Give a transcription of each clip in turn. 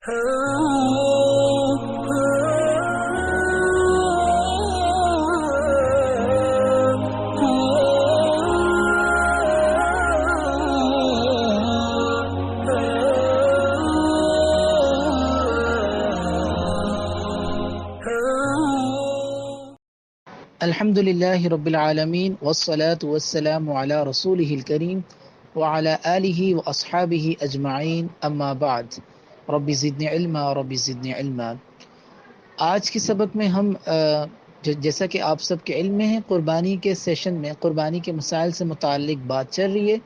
الحمد للہ رب العالمین والصلاة والسلام علی رسولہ الکریم وعلی آلہ واصحابہ اجمعین اما بعد رب زدنی علما رب زدنی علما۔ آج کے سبق میں ہم جیسا کہ آپ سب کے علم میں ہے، قربانی کے سیشن میں قربانی کے مسائل سے متعلق بات چل رہی ہے،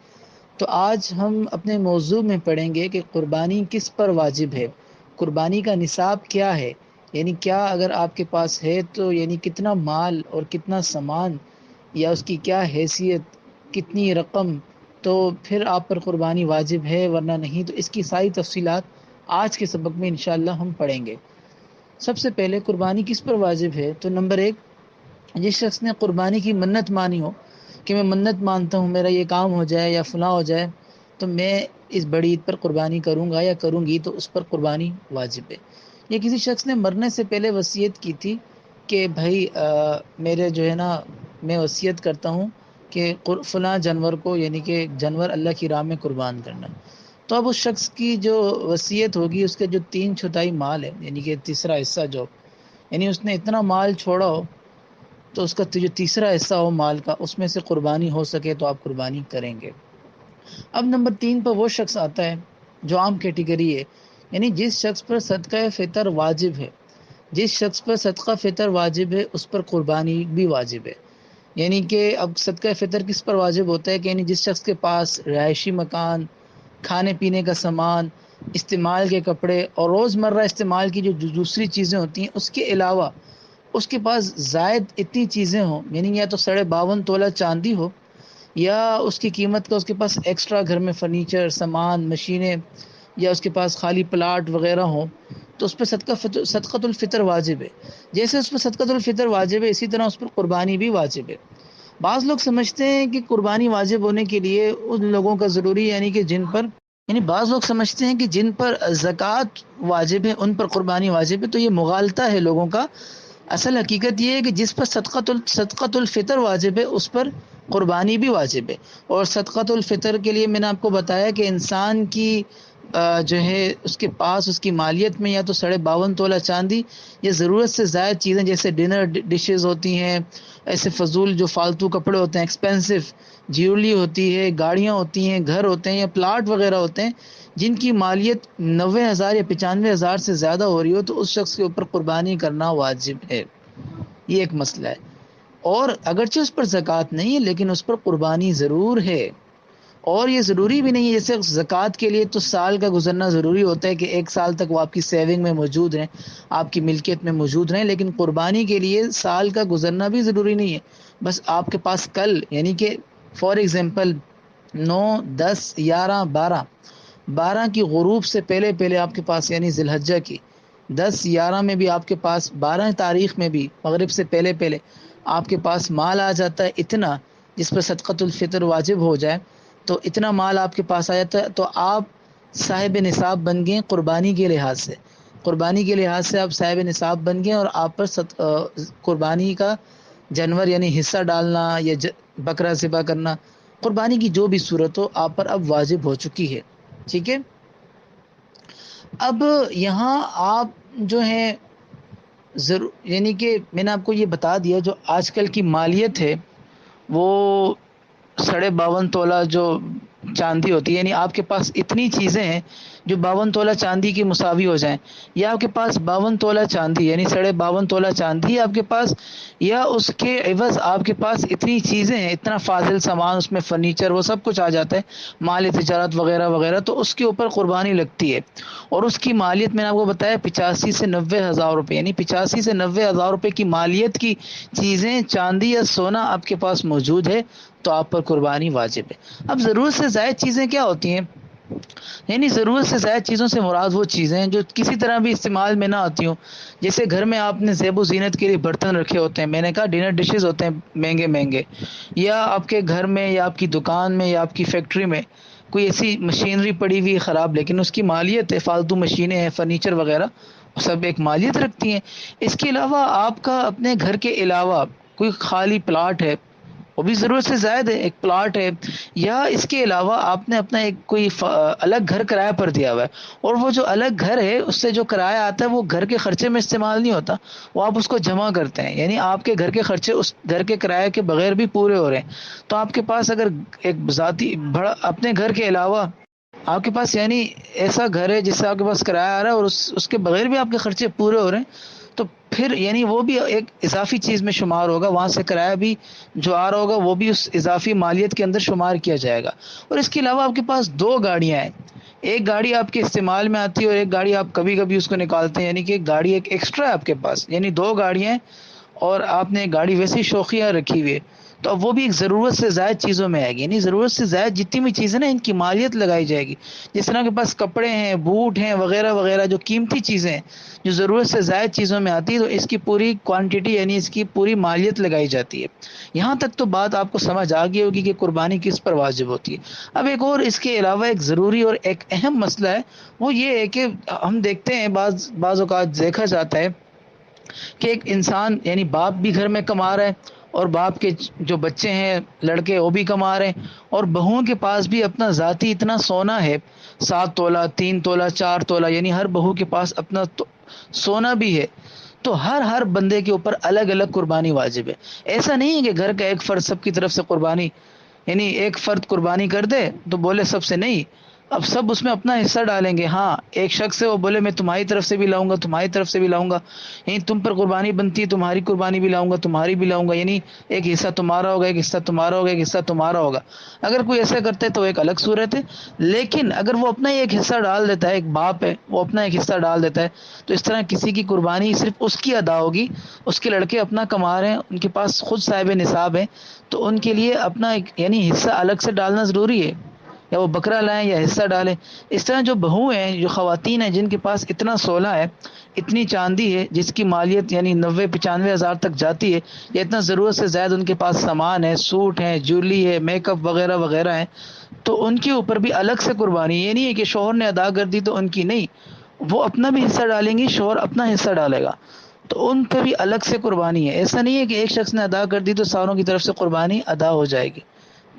تو آج ہم اپنے موضوع میں پڑھیں گے کہ قربانی کس پر واجب ہے، قربانی کا نصاب کیا ہے، یعنی کیا اگر آپ کے پاس ہے تو یعنی کتنا مال اور کتنا سامان یا اس کی کیا حیثیت، کتنی رقم، تو پھر آپ پر قربانی واجب ہے ورنہ نہیں۔ تو اس کی ساری تفصیلات آج کے سبق میں انشاءاللہ ہم پڑھیں گے۔ سب سے پہلے قربانی کس پر واجب ہے، تو نمبر 1، جس شخص نے قربانی کی منت مانی ہو کہ میں منت مانتا ہوں میرا یہ کام ہو جائے یا فلاں ہو جائے تو میں اس بڑی عید پر قربانی کروں گا یا کروں گی، تو اس پر قربانی واجب ہے۔ یہ کسی شخص نے مرنے سے پہلے وصیت کی تھی کہ بھائی میرے جو ہے نا، میں وصیت کرتا ہوں کہ فلاں جانور کو، یعنی کہ جانور اللہ کی راہ میں قربان کرنا، تو اب اس شخص کی جو وصیت ہوگی اس کے جو 3/4 مال ہے، یعنی کہ تیسرا حصہ، جو یعنی اس نے اتنا مال چھوڑا ہو تو اس کا جو تیسرا حصہ ہو مال کا، اس میں سے قربانی ہو سکے تو آپ قربانی کریں گے۔ اب نمبر 3 پر وہ شخص آتا ہے جو عام کیٹیگری ہے، یعنی جس شخص پر صدقہ فطر واجب ہے، جس شخص پر صدقہ فطر واجب ہے اس پر قربانی بھی واجب ہے۔ یعنی کہ اب صدقہ فطر کس پر واجب ہوتا ہے کہ یعنی جس شخص کے پاس رہائشی مکان، کھانے پینے کا سامان، استعمال کے کپڑے اور روزمرہ استعمال کی جو دوسری چیزیں ہوتی ہیں اس کے علاوہ اس کے پاس زائد اتنی چیزیں ہوں، یعنی یا تو 52.5 تولہ چاندی ہو یا اس کی قیمت کا اس کے پاس ایکسٹرا گھر میں فرنیچر، سامان، مشینیں، یا اس کے پاس خالی پلاٹ وغیرہ ہوں، تو اس پہ صدقۃ الفطر واجب ہے۔ جیسے اس پہ صدقۃ الفطر واجب ہے اسی طرح اس پر قربانی بھی واجب ہے۔ بعض لوگ سمجھتے ہیں کہ قربانی واجب ہونے کے لیے ان لوگوں کا ضروری ہے، بعض لوگ سمجھتے ہیں کہ جن پر زکوٰۃ واجب ہے ان پر قربانی واجب ہے، تو یہ مغالطہ ہے لوگوں کا۔ اصل حقیقت یہ ہے کہ جس پر صدقۃ الفطر واجب ہے اس پر قربانی بھی واجب ہے۔ اور صدقۃ الفطر کے لیے میں نے آپ کو بتایا کہ انسان کی جو ہے اس کے پاس اس کی مالیت میں یا تو 52.5 تولہ چاندی یا ضرورت سے زائد چیزیں جیسے ڈنر ڈشز ہوتی ہیں، ایسے فضول جو فالتو کپڑے ہوتے ہیں، ایکسپینسو جیولری ہوتی ہے، گاڑیاں ہوتی ہیں، گھر ہوتے ہیں یا پلاٹ وغیرہ ہوتے ہیں، جن کی مالیت 90,000 یا 95,000 سے زیادہ ہو رہی ہو تو اس شخص کے اوپر قربانی کرنا واجب ہے۔ یہ ایک مسئلہ ہے۔ اور اگرچہ اس پر زکوٰۃ نہیں ہے لیکن اس پر قربانی ضرور ہے، اور یہ ضروری بھی نہیں ہے، جیسے زکوٰۃ کے لیے تو سال کا گزرنا ضروری ہوتا ہے کہ 1 سال تک وہ آپ کی سیونگ میں موجود رہیں، آپ کی ملکیت میں موجود رہیں، لیکن قربانی کے لیے سال کا گزرنا بھی ضروری نہیں ہے۔ بس آپ کے پاس کل، یعنی کہ فار ایگزامپل 9، 10، 11، 12 کی غروب سے پہلے آپ کے پاس، یعنی ذی الحجہ کی 10، 11 میں بھی آپ کے پاس، 12 تاریخ میں بھی مغرب سے پہلے آپ کے پاس مال آ جاتا ہے اتنا جس پر صدقۃ الفطر واجب ہو جائے، تو اتنا مال آپ کے پاس آ جاتا ہے تو آپ صاحب نصاب بن گئے قربانی کے لحاظ سے آپ صاحب نصاب بن گئے، اور آپ پر قربانی کا جانور یعنی حصہ ڈالنا یا بکرا ذبح کرنا، قربانی کی جو بھی صورت ہو آپ پر اب واجب ہو چکی ہے۔ ٹھیک ہے، اب یہاں آپ جو ہیں یعنی کہ میں نے آپ کو یہ بتا دیا، جو آج کل کی مالیت ہے وہ 52.5 تولہ جو چاندی ہوتی ہے، یعنی آپ کے پاس اتنی چیزیں ہیں جو 52 تولہ چاندی کی مساوی ہو جائیں، یا آپ کے پاس 52 تولہ چاندی یعنی 52.5 تولہ چاندی آپ کے پاس، یا اس کے عوض آپ کے پاس اتنی چیزیں ہیں، اتنا فاضل سامان، اس میں فرنیچر وہ سب کچھ آ جاتا ہے، مال تجارت وغیرہ وغیرہ، تو اس کے اوپر قربانی لگتی ہے، اور اس کی مالیت میں نے آپ کو بتایا 85 سے 90 ہزار روپے، یعنی 85 سے 90 ہزار روپے کی مالیت کی چیزیں، چاندی یا سونا آپ کے پاس موجود ہے تو آپ پر قربانی واجب ہے۔ اب ضرورت سے زائد چیزیں کیا ہوتی ہیں، یعنی ضرورت سے زائد چیزوں سے مراد وہ چیزیں ہیں جو کسی طرح بھی استعمال میں نہ آتی ہوں، جیسے گھر میں آپ نے زیب و زینت کے لیے برتن رکھے ہوتے ہیں، میں نے کہا ڈنر ڈشز ہوتے ہیں مہنگے، یا آپ کے گھر میں یا آپ کی دکان میں یا آپ کی فیکٹری میں کوئی ایسی مشینری پڑی ہوئی خراب لیکن اس کی مالیت ہے، فالتو مشینیں ہیں، فرنیچر وغیرہ سب ایک مالیت رکھتی ہیں۔ اس کے علاوہ آپ کا اپنے گھر کے علاوہ کوئی خالی پلاٹ ہے، وہ بھی ضرورت سے زائد ہے، ایک پلاٹ ہے، یا اس کے علاوہ آپ نے اپنا ایک کوئی الگ گھر کرایہ پر دیا ہوا ہے، اور وہ جو الگ گھر ہے اس سے جو کرایہ آتا ہے وہ گھر کے خرچے میں استعمال نہیں ہوتا، وہ آپ اس کو جمع کرتے ہیں، یعنی آپ کے گھر کے خرچے اس گھر کے کرایہ کے بغیر بھی پورے ہو رہے ہیں۔ تو آپ کے پاس اگر ایک ذاتی بڑا اپنے گھر کے علاوہ آپ کے پاس یعنی ایسا گھر ہے جس سے آپ کے پاس کرایہ آ رہا ہے اور اس کے بغیر بھی آپ کے خرچے پورے ہو رہے ہیں، تو پھر یعنی وہ بھی ایک اضافی چیز میں شمار ہوگا، وہاں سے کرایہ بھی جو آ رہا ہوگا وہ بھی اس اضافی مالیت کے اندر شمار کیا جائے گا۔ اور اس کے علاوہ آپ کے پاس دو گاڑیاں ہیں، ایک گاڑی آپ کے استعمال میں آتی ہے اور ایک گاڑی آپ کبھی کبھی اس کو نکالتے ہیں، یعنی کہ ایک گاڑی ایک ایکسٹرا ہے آپ کے پاس، یعنی دو گاڑیاں ہیں اور آپ نے گاڑی ویسی شوخیاں رکھی ہوئی ہے، تو اب وہ بھی ایک ضرورت سے زائد چیزوں میں آئے گی، یعنی ضرورت سے زائد جتنی بھی چیزیں نا ان کی مالیت لگائی جائے گی۔ جس طرح کے پاس کپڑے ہیں، بوٹ ہیں وغیرہ وغیرہ، جو قیمتی چیزیں ہیں جو ضرورت سے زائد چیزوں میں آتی ہے، تو اس کی پوری کوانٹٹی یعنی اس کی پوری مالیت لگائی جاتی ہے۔ یہاں تک تو بات آپ کو سمجھ آ گئی ہوگی کہ قربانی کس پر واجب ہوتی ہے۔ اب ایک اور اس کے علاوہ ایک ضروری اور ایک اہم مسئلہ ہے، وہ یہ ہے کہ ہم دیکھتے ہیں بعض اوقات دیکھا جاتا ہے کہ ایک انسان یعنی باپ بھی گھر میں کما رہا ہے اور باپ کے جو بچے ہیں لڑکے وہ بھی کما رہے ہیں، اور بہوؤں کے پاس بھی اپنا ذاتی اتنا سونا ہے، 7 تولہ، 3 تولہ، 4 تولہ، یعنی ہر بہو کے پاس اپنا سونا بھی ہے، تو ہر بندے کے اوپر الگ الگ قربانی واجب ہے۔ ایسا نہیں ہے کہ گھر کا ایک فرد سب کی طرف سے قربانی، یعنی ایک فرد قربانی کر دے تو بولے سب سے نہیں، اب سب اس میں اپنا حصہ ڈالیں گے۔ ہاں ایک شخص ہے وہ بولے میں تمہاری طرف سے بھی لاؤں گا، تمہاری طرف سے بھی لاؤں گا، یعنی تم پر قربانی بنتی ہے تمہاری قربانی بھی لاؤں گا، تمہاری بھی لاؤں گا، یعنی ایک حصہ تمہارا ہوگا، ایک حصہ تمہارا ہوگا، ایک حصہ تمہارا ہوگا۔ اگر کوئی ایسا کرتا ہے تو ایک الگ صورت ہے، لیکن اگر وہ اپنا ہی ایک حصہ ڈال دیتا ہے، ایک باپ ہے وہ اپنا ایک حصہ ڈال دیتا ہے، تو اس طرح کسی کی قربانی صرف اس کی ادا ہوگی، اس کے لڑکے اپنا کما رہے ہیں، ان کے پاس خود صاحب نصاب ہیں، تو ان کے لیے اپنا ایک یعنی حصہ الگ سے ڈالنا ضروری ہے، یا وہ بکرا لائیں یا حصہ ڈالیں۔ اس طرح جو بہو ہیں، جو خواتین ہیں جن کے پاس اتنا سولہ ہے، اتنی چاندی ہے جس کی مالیت یعنی 90-95 ہزار تک جاتی ہے، یا اتنا ضرورت سے زائد ان کے پاس سامان ہے، سوٹ ہیں، جولی ہے، میک اپ وغیرہ وغیرہ ہیں، تو ان کے اوپر بھی الگ سے قربانی، یہ نہیں ہے کہ شوہر نے ادا کر دی تو ان کی نہیں، وہ اپنا بھی حصہ ڈالیں گی، شوہر اپنا حصہ ڈالے گا، تو ان پہ بھی الگ سے قربانی ہے۔ ایسا نہیں ہے کہ ایک شخص نے ادا کر دی تو ساروں کی طرف سے قربانی ادا ہو جائے گی۔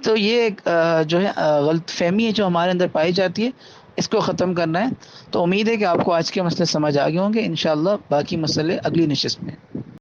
تو یہ ایک جو ہے غلط فہمی ہے جو ہمارے اندر پائی جاتی ہے، اس کو ختم کرنا ہے۔ تو امید ہے کہ آپ کو آج کے مسئلے سمجھ آ گئے ہوں گے، انشاءاللہ باقی مسئلے اگلی نشست میں۔